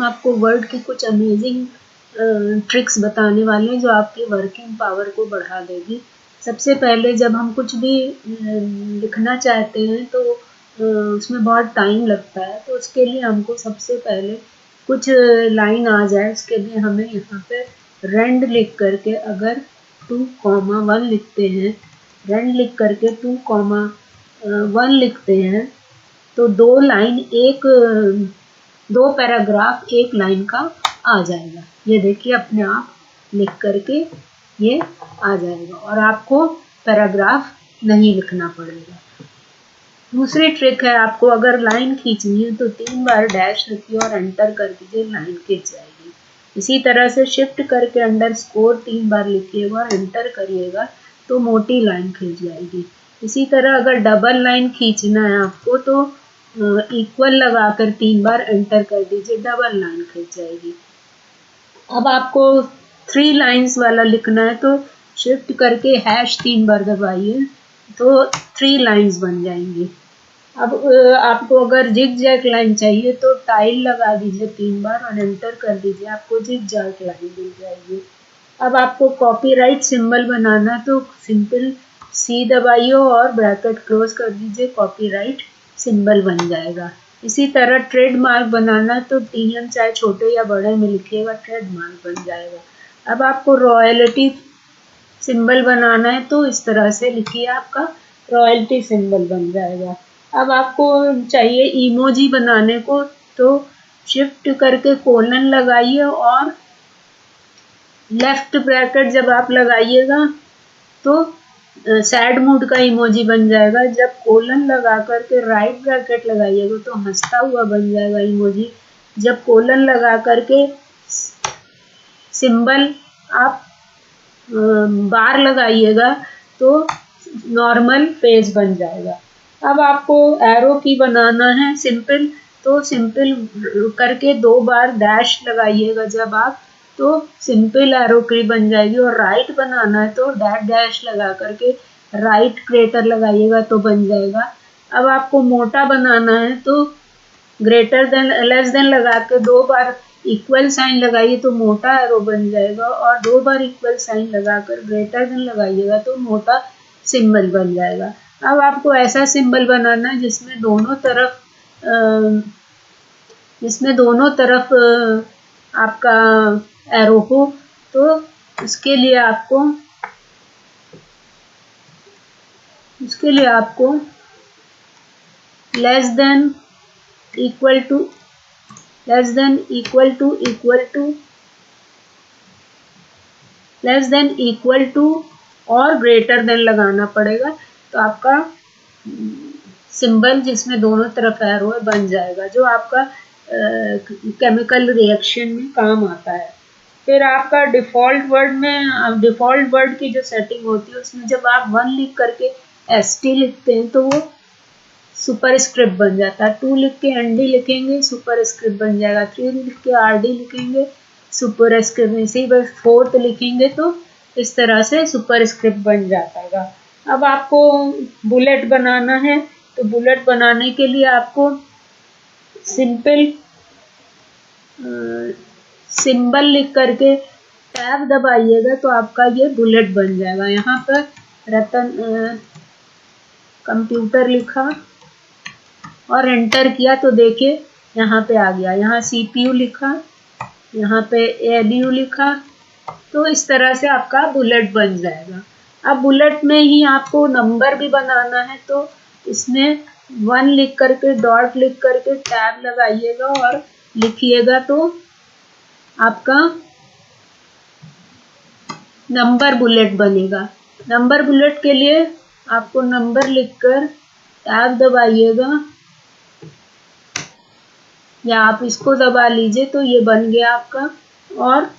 आपको वर्ड की कुछ अमेजिंग ट्रिक्स बताने वाले हैं जो आपकी वर्किंग पावर को बढ़ा देगी। सबसे पहले जब हम कुछ भी लिखना चाहते हैं तो उसमें बहुत टाइम लगता है, तो उसके लिए हमको सबसे पहले कुछ लाइन आ जाए उसके लिए हमें यहाँ पे रेंड लिख करके अगर 2,1 लिखते हैं, रेंड लिख करके 2,1 लिखते हैं तो दो पैराग्राफ एक लाइन का आ जाएगा। ये देखिए अपने आप लिख करके ये आ जाएगा और आपको पैराग्राफ नहीं लिखना पड़ेगा। दूसरी ट्रिक है, आपको अगर लाइन खींचनी है तो 3 बार डैश रखिए और एंटर कर दीजिए, लाइन खींच जाएगी। इसी तरह से शिफ्ट करके अंडरस्कोर 3 बार लिखिएगा और एंटर करिएगा तो मोटी लाइन खींच जाएगी। इसी तरह अगर डबल लाइन खींचना है आपको तो इक्वल लगाकर 3 बार एंटर कर दीजिए, डबल लाइन खींच जाएगी। अब आपको 3 लाइन्स वाला लिखना है तो शिफ्ट करके हैश 3 बार दबाइए तो 3 लाइन्स बन जाएंगी। अब आपको अगर जिग जैग लाइन चाहिए तो टाइल लगा दीजिए 3 बार और एंटर कर दीजिए, आपको जिग जैग लाइन मिल जाएगी। अब आपको कॉपीराइट सिंबल बनाना तो सिंपल सी दबाइए और ब्रैकेट क्लोज कर दीजिए, कॉपीराइट सिंबल बन जाएगा। इसी तरह ट्रेडमार्क बनाना तो TM चाहे छोटे या बड़े में लिखिएगा, ट्रेडमार्क बन जाएगा। अब आपको रॉयल्टी सिंबल बनाना है तो इस तरह से लिखिए, आपका रॉयल्टी सिंबल बन जाएगा। अब आपको चाहिए इमोजी बनाने को तो शिफ्ट करके कोलन लगाइए और लेफ्ट ब्रैकेट जब आप लगाइएगा तो सैड मूड का इमोजी बन जाएगा। जब कोलन लगा करके राइट ब्रैकेट लगाइएगा तो हंसता हुआ बन जाएगा इमोजी। जब कोलन लगा करके सिंबल आप बार लगाइएगा तो नॉर्मल पेज बन जाएगा। अब आपको एरो की बनाना है सिंपल, तो सिंपल करके 2 बार डैश लगाइएगा जब आप, तो सिंपल एरो की बन जाएगी। और राइट बनाना है तो डैश डैश लगा करके राइट क्रेटर लगाइएगा तो बन जाएगा। अब आपको मोटा बनाना है तो ग्रेटर देन लेस देन लगा के 2 बार इक्वल साइन लगाइए तो मोटा एरो बन जाएगा और 2 बार इक्वल साइन लगाकर ग्रेटर देन लगाइएगा तो मोटा सिंबल बन जाएगा। अब आपको ऐसा सिंबल बनाना है जिसमें दोनों तरफ आपका एरो हो, तो उसके लिए आपको लेस देन इक्वल टू और ग्रेटर देन लगाना पड़ेगा, तो आपका सिंबल जिसमें दोनों तरफ एरो है बन जाएगा, जो आपका केमिकल रिएक्शन में काम आता है। फिर आपका डिफ़ॉल्ट वर्ड की जो सेटिंग होती है उसमें जब आप 1 लिख करके ST लिखते हैं तो वो सुपर स्क्रिप्ट बन जाता है। 2 लिख के ND लिखेंगे सुपर स्क्रिप्ट बन जाएगा। 3 लिख के RD लिखेंगे सुपर स्क्रिप्ट, इसी बस 4th लिखेंगे तो इस तरह से सुपर स्क्रिप्ट बन जाता है। अब आपको बुलेट बनाना है तो बुलेट बनाने के लिए आपको सिंबल लिख करके टैब दबाइएगा तो आपका ये बुलेट बन जाएगा। यहाँ पर रतन कंप्यूटर लिखा और एंटर किया तो देखिए यहाँ पे आ गया। यहाँ CPU लिखा, यहाँ पे ALU लिखा, तो इस तरह से आपका बुलेट बन जाएगा। अब बुलेट में ही आपको नंबर भी बनाना है तो इसमें 1 लिख करके डॉट लिख करके टैब लगाइएगा और लिखिएगा तो आपका नंबर बुलेट बनेगा। नंबर बुलेट के लिए आपको नंबर लिखकर टैब दबाइएगा या आप इसको दबा लीजिए तो ये बन गया आपका, और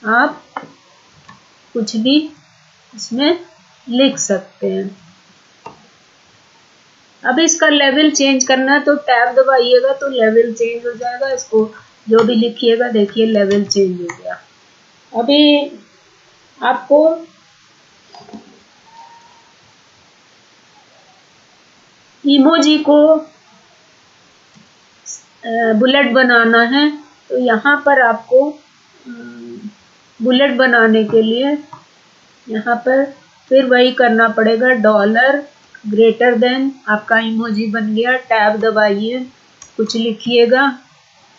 आप कुछ भी इसमें लिख सकते हैं। अब इसका लेवल चेंज करना है तो टैब दबाइएगा तो लेवल चेंज हो जाएगा। इसको जो भी लिखिएगा देखिए लेवल चेंज हो गया। अभी आपको इमोजी को बुलेट बनाना है तो यहाँ पर आपको बुलेट बनाने के लिए यहाँ पर फिर वही करना पड़ेगा, डॉलर ग्रेटर देन, आपका इमोजी बन गया, टैब दबाइए, कुछ लिखिएगा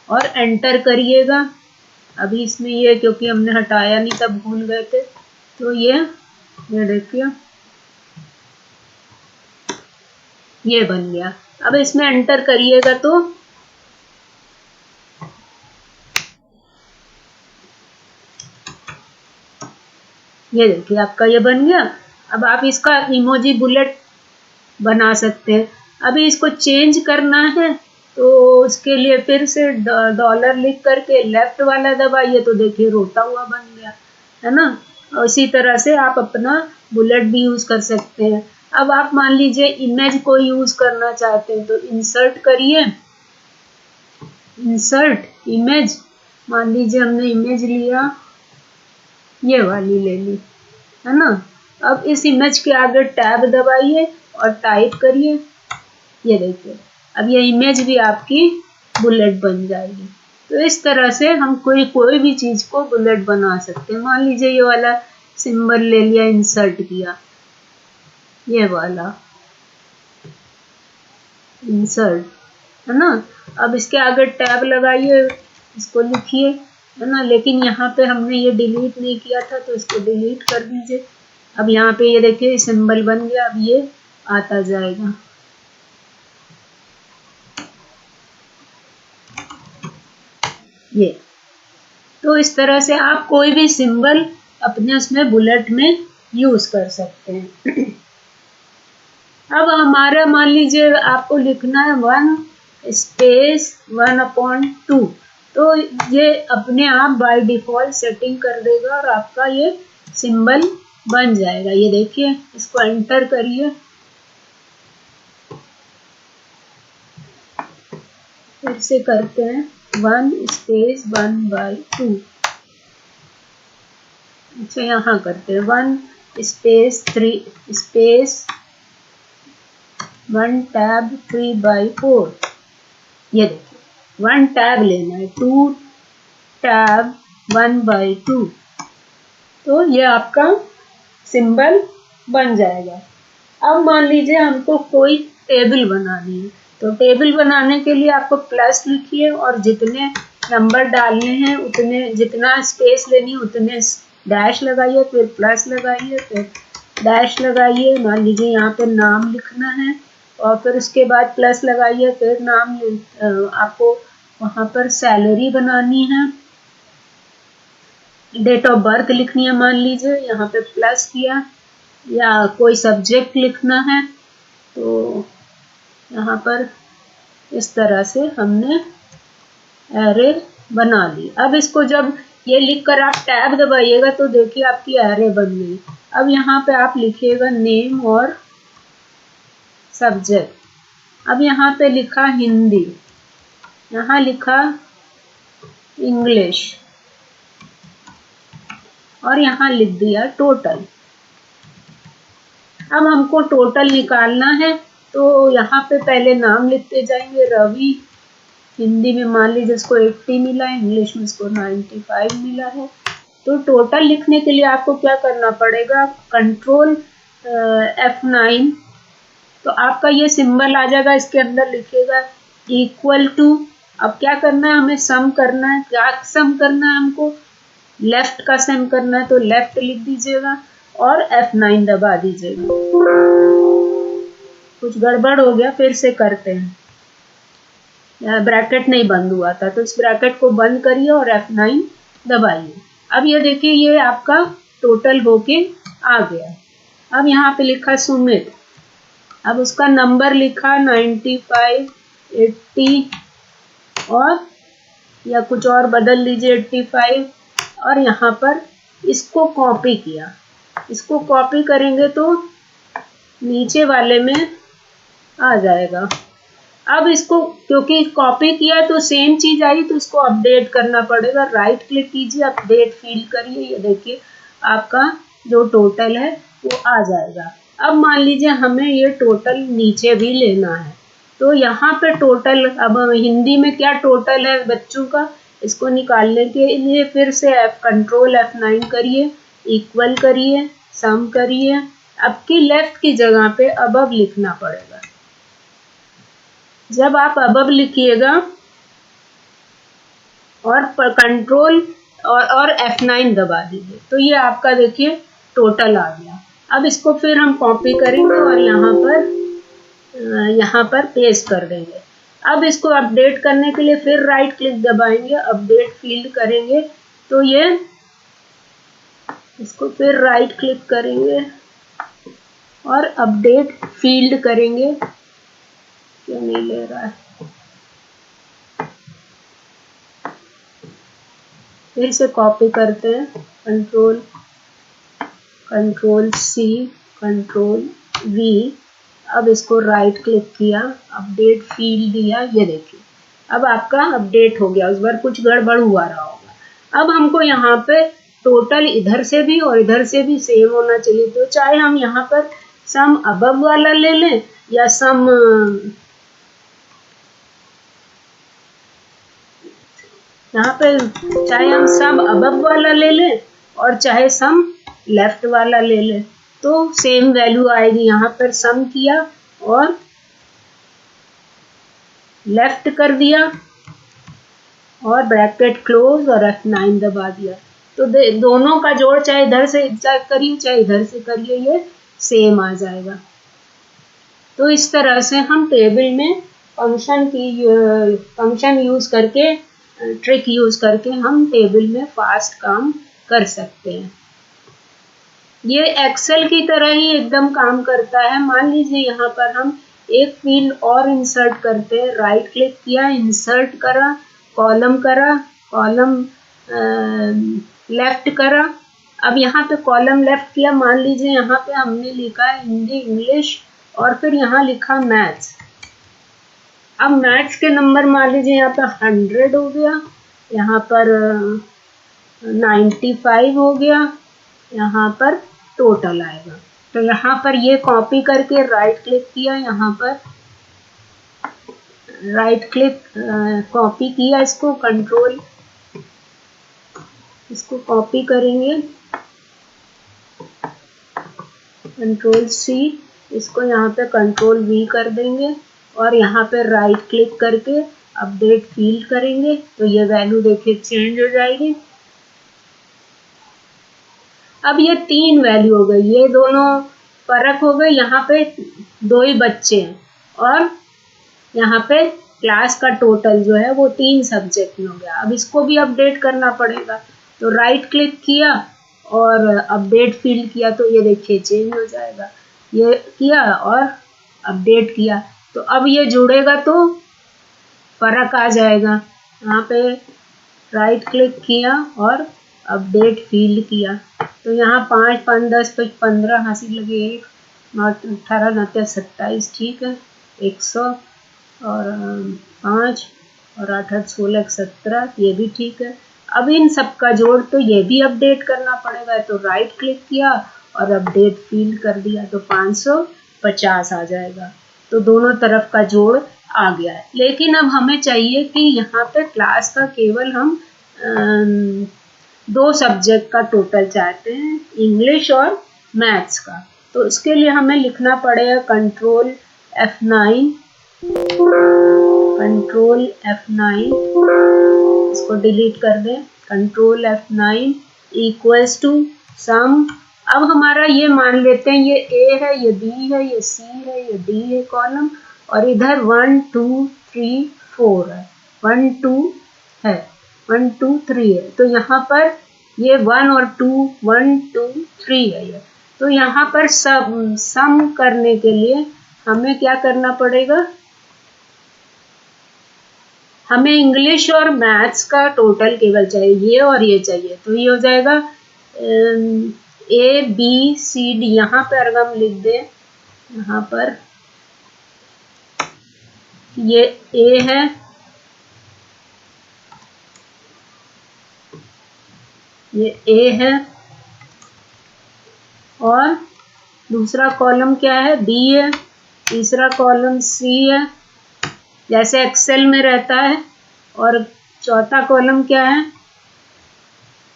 और एंटर करिएगा। अभी इसमें ये क्योंकि हमने हटाया नहीं तब भूल गए थे, तो ये देखिए ये बन गया। अब इसमें एंटर करिएगा तो ये देखिए आपका ये बन गया। अब आप इसका इमोजी बुलेट बना सकते हैं। अभी इसको चेंज करना है तो उसके लिए फिर से डॉलर लिख करके लेफ्ट वाला दबाइए, तो देखिए रोता हुआ बन गया, है ना। और इसी तरह से आप अपना बुलेट भी यूज कर सकते हैं। अब आप मान लीजिए इमेज को यूज करना चाहते हैं तो इंसर्ट करिए, इंसर्ट इमेज, मान लीजिए हमने इमेज लिया, ये वाली ले ली, है ना। अब इस इमेज के आगे टैब दबाइए और टाइप करिए, ये देखिए अब ये इमेज भी आपकी बुलेट बन जाएगी। तो इस तरह से हम कोई भी चीज को बुलेट बना सकते हैं। मान लीजिए ये वाला सिंबल ले लिया, इंसर्ट किया, ये वाला इंसर्ट, है ना। अब इसके आगे टैब लगाइए, इसको लिखिए, है ना। लेकिन यहाँ पे हमने ये डिलीट नहीं किया था तो इसको डिलीट कर दीजिए। अब यहाँ पे ये देखिए सिंबल बन गया, अब ये आता जाएगा। ये तो इस तरह से आप कोई भी सिंबल अपने उसमें बुलेट में यूज कर सकते हैं। अब हमारा मान लीजिए आपको लिखना है 1 स्पेस 1/2, तो ये अपने आप बाय डिफॉल्ट सेटिंग कर देगा और आपका ये सिंबल बन जाएगा। ये देखिए, इसको एंटर करिए, फिर से करते हैं 1 स्पेस 1/2। अच्छा यहाँ करते हैं 1 स्पेस 3 स्पेस 1 टैब 3/4। ये देखिए 1 टैब लेना है, 2 टैब 1/2, तो ये आपका सिंबल बन जाएगा। अब मान लीजिए हमको कोई टेबल बनानी है, तो टेबल बनाने के लिए आपको प्लस लिखिए और जितने नंबर डालने हैं उतने, जितना स्पेस लेनी है उतने डैश लगाइए, फिर प्लस लगाइए, फिर डैश लगाइए। मान लीजिए यहाँ पे नाम लिखना है और फिर उसके बाद प्लस लगाइए, फिर नाम आपको वहाँ पर सैलरी बनानी है, डेट ऑफ बर्थ लिखनी है, मान लीजिए यहाँ पे प्लस किया, या कोई सब्जेक्ट लिखना है तो यहाँ पर इस तरह से हमने एरे बना ली। अब इसको जब ये लिखकर आप टैब दबाइएगा तो देखिए आपकी एरे बन गई। अब यहाँ पे आप लिखिएगा नेम और सब्जेक्ट। अब यहाँ पे लिखा हिंदी, यहाँ लिखा इंग्लिश और यहाँ लिख दिया टोटल। अब हमको टोटल निकालना है तो यहाँ पे पहले नाम लिखते जाएंगे, रवि, हिंदी में मान लीजिए इसको 80 मिला है, इंग्लिश में इसको 95 मिला है। तो टोटल लिखने के लिए आपको क्या करना पड़ेगा, कंट्रोल F9, तो आपका ये सिंबल आ जाएगा, इसके अंदर लिखेगा इक्वल टू। अब क्या करना है, हमें सम करना है। क्या सम करना है हमको, लेफ्ट का सम करना है, तो लेफ्ट लिख दीजिएगा और F9 दबा दीजिएगा। कुछ गड़बड़ हो गया, फिर से करते हैं, ब्रैकेट नहीं बंद हुआ था, तो इस ब्रैकेट को बंद करिए और F9 दबाइए। अब ये देखिए ये आपका टोटल होके आ गया। अब यहाँ पे लिखा सुमित, अब उसका नंबर लिखा 95, 80 और या कुछ और बदल लीजिए 85, और यहाँ पर इसको कॉपी किया। इसको कॉपी करेंगे तो नीचे वाले में आ जाएगा। अब इसको क्योंकि कॉपी किया तो सेम चीज आई, तो इसको अपडेट करना पड़ेगा। राइट क्लिक कीजिए, अपडेट फील्ड करिए, ये देखिए आपका जो टोटल है वो आ जाएगा। अब मान लीजिए हमें ये टोटल नीचे भी लेना है, तो यहाँ पे टोटल, अब हिंदी में क्या टोटल है बच्चों का इसको निकालने के लिए फिर से कंट्रोल F9 करिए, इक्वल करिए, सम करिए। अब की लेफ्ट की जगह पे अबव लिखना पड़ेगा। जब आप अबव लिखिएगा और कंट्रोल और F9 दबा दीजिए तो ये आपका देखिए टोटल आ गया। अब इसको फिर हम कॉपी करेंगे और यहाँ पर पेस्ट कर देंगे। अब इसको अपडेट करने के लिए फिर राइट क्लिक दबाएंगे, अपडेट फील्ड करेंगे तो ये इसको फिर राइट क्लिक करेंगे और अपडेट फील्ड करेंगे। क्यों नहीं ले रहा है? फिर से कॉपी करते हैं, कंट्रोल C, कंट्रोल V। अब इसको राइट क्लिक किया, अपडेट फील्ड दिया, ये देखिए अब आपका अपडेट हो गया। उस बार कुछ गड़बड़ हुआ रहा होगा। अब हमको यहाँ पे टोटल इधर से भी और इधर से भी सेम होना चाहिए, तो चाहे हम यहाँ पर सम अबव वाला ले लें या सम यहाँ पे चाहे हम सम अबव वाला ले लें और चाहे सम लेफ्ट वाला ले लें तो सेम वैल्यू आएगी। यहाँ पर सम किया और लेफ्ट कर दिया और ब्रैकेट क्लोज और F9 दबा दिया तो दोनों का जोड़ चाहे इधर से करिए चाहे इधर से करिए, ये सेम आ जाएगा। तो इस तरह से हम टेबल में फंक्शन यूज करके, ट्रिक यूज करके हम टेबल में फास्ट काम कर सकते हैं। ये एक्सेल की तरह ही एकदम काम करता है। मान लीजिए यहाँ पर हम एक फील्ड और इंसर्ट करते हैं, राइट क्लिक किया, इंसर्ट करा, कॉलम करा, कॉलम लेफ्ट करा। अब यहाँ पे कॉलम लेफ्ट किया, मान लीजिए यहाँ पे हमने लिखा है हिंदी इंग्लिश और फिर यहाँ लिखा मैथ्स। अब मैथ्स के नंबर मान लीजिए यहाँ पर 100 हो गया, यहाँ पर 95 हो गया, यहाँ पर टोटल आएगा। तो यहाँ पर ये कॉपी करके राइट क्लिक किया, यहाँ पर राइट क्लिक कॉपी किया, इसको कंट्रोल, इसको कॉपी करेंगे, कंट्रोल C, इसको यहाँ पे कंट्रोल V कर देंगे और यहाँ पे राइट क्लिक करके अपडेट फील्ड करेंगे तो ये वैल्यू देखिए चेंज हो जाएगी। अब ये 3 वैल्यू हो गई, ये दोनों फर्क हो गए। यहाँ पे 2 ही बच्चे हैं और यहाँ पे क्लास का टोटल जो है वो 3 सब्जेक्ट में हो गया। अब इसको भी अपडेट करना पड़ेगा तो राइट क्लिक किया और अपडेट फील्ड किया तो ये देखिए चेंज हो जाएगा। ये किया और अपडेट किया तो अब ये जुड़ेगा तो फर्क आ जाएगा। यहाँ पे राइट क्लिक किया और अपडेट फील्ड किया तो यहाँ 5, 5, 10, 15 हासिल लगे, 1, 18, 29, 27, ठीक है, 100 और 5 और 8, 16, 17, ये भी ठीक है। अब इन सब का जोड़ तो ये भी अपडेट करना पड़ेगा तो राइट क्लिक किया और अपडेट फील्ड कर दिया तो 550 आ जाएगा। तो दोनों तरफ का जोड़ आ गया है। लेकिन अब हमें चाहिए कि यहाँ पे क्लास का केवल हम 2 सब्जेक्ट का टोटल चाहते हैं, इंग्लिश और मैथ्स का। तो इसके लिए हमें लिखना पड़ेगा कंट्रोल F9, कंट्रोल F9, इसको डिलीट कर दें, कंट्रोल F9 इक्वल्स टू सम। अब हमारा ये मान लेते हैं ये A है, ये B है, ये C है, ये D है कॉलम और इधर 1, 2, 3, 4 है, 1, 2 है, 1, 2, 3 है। तो यहाँ पर ये 1 और 2, 1, 2, 3 है ये। तो यहाँ पर सम करने के लिए हमें क्या करना पड़ेगा, हमें इंग्लिश और मैथ्स का टोटल केवल चाहिए, ये और ये चाहिए। तो ये हो जाएगा ABCD, यहाँ पर अगर हम लिख दें, यहाँ पर ये A है, ये A है और दूसरा कॉलम क्या है, B है, तीसरा कॉलम C है, जैसे एक्सेल में रहता है, और चौथा कॉलम क्या है,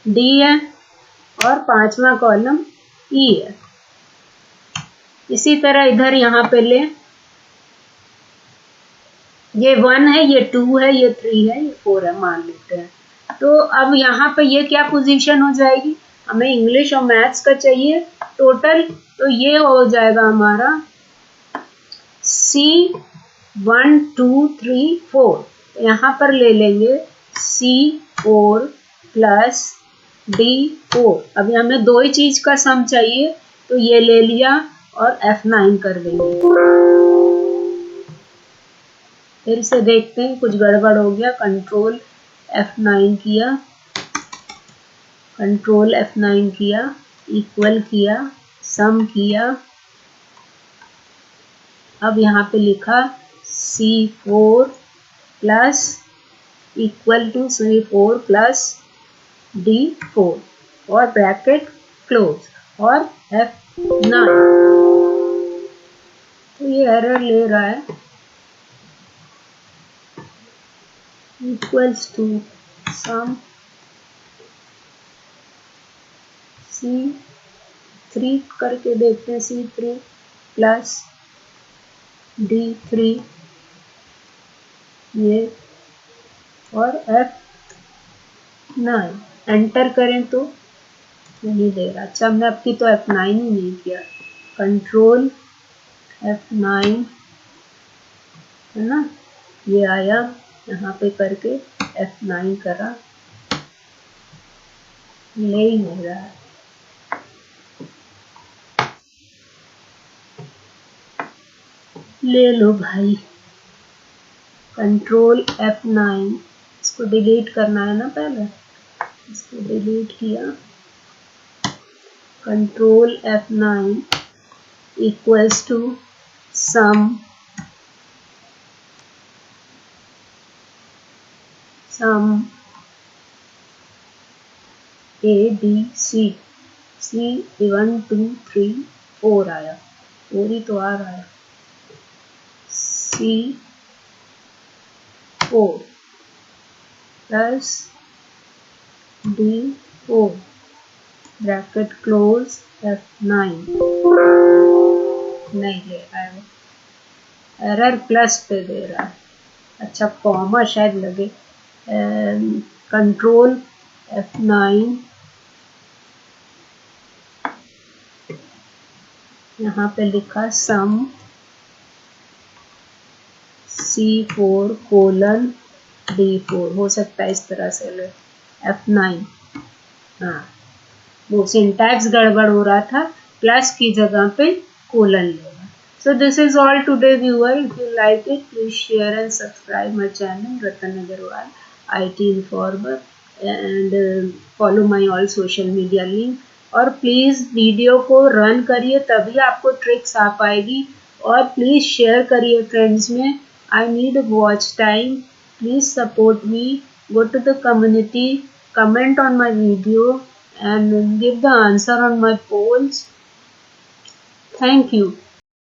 डी है, और पांचवा कॉलम ई है। इसी तरह इधर यहाँ पे ले, ये 1 है, ये 2 है, ये 3 है, ये 4 है, मान लेते हैं। तो अब यहाँ पे ये क्या पोजीशन हो जाएगी, हमें इंग्लिश और मैथ्स का चाहिए टोटल, तो ये हो जाएगा हमारा C1 2 3 4। यहाँ पर ले लेंगे C4 प्लस D4। अभी हमें दो ही चीज का सम चाहिए, तो ये ले लिया और F9 कर देंगे। फिर से देखते हैं, कुछ गड़बड़ हो गया। कंट्रोल F9 किया, कंट्रोल F9 किया, इक्वल किया, सम किया। अब यहाँ पे लिखा C4 plus equal to C4 plus D4 और ब्रैकेट क्लोज और F9। तो ये एरर ले रहा है, इक्वल्स टू सम C3 करके देखते हैं, C3 प्लस D3 ये और F9 एंटर करें तो नहीं दे रहा। अच्छा, हमने अब की तो F9 ही नहीं किया। कंट्रोल F9 है ना, ये आया, यहाँ पे करके F9 करा, ले ही नहीं रहा है। ले लो भाई, कंट्रोल F9, इसको डिलीट करना है ना पहले, इसको डिलीट किया, control F9 equals to sum ABC, C1 2 3 4 आया, 4 ही तो आ रहा है, C4 plus D4 bracket close F9। नहीं ले रहा है, एरर प्लस पे दे रहा है। अच्छा, कॉमा शायद लगे। कंट्रोल F9, यहाँ पे लिखा सम C4 कोलन D4, हो सकता है इस तरह से ले F9। हाँ, वो सिंटैक्स गड़बड़ हो रहा था, प्लस की जगह पे कोलन लेगा। So this is all today, viewer. If you like it, please share and subscribe my channel Ratan Agarwal IT Informer, and follow my all social media link. और प्लीज़ वीडियो को run करिए, तभी आपको tricks आ पाएगी, और please share करिए friends में। I need watch time, please support me, go to the community, comment on my video and give the answer on my polls. Thank you.